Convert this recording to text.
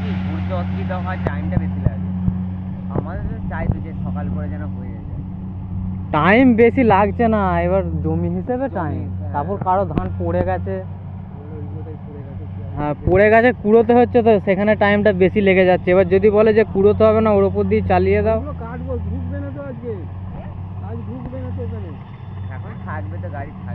কি ঘুরতে অসুবিধা হয়, টাইমটা বেশি লাগে। আমাদের চাই তো যে সকাল করে যেন হয়ে যায়। টাইম বেশি লাগছে না, এবার জমি হিসেবে টাইম। হ্যাঁ। তারপর কারো ধান পড়ে গেছে, হ্যাঁ পড়ে গেছে, কুড়োতে হচ্ছে, তো সেখানে টাইমটা বেশি লেগে যাচ্ছে। এবার যদি বলে যে কুড়োতে হবে না, ওর ওপর দিয়ে চালিয়ে দাও। কাটবো, ঢুকবে না তো আজকে, আজ ঢুকবে না তো ওখানে। এখন থাকবে তো, গাড়ি থাকবে।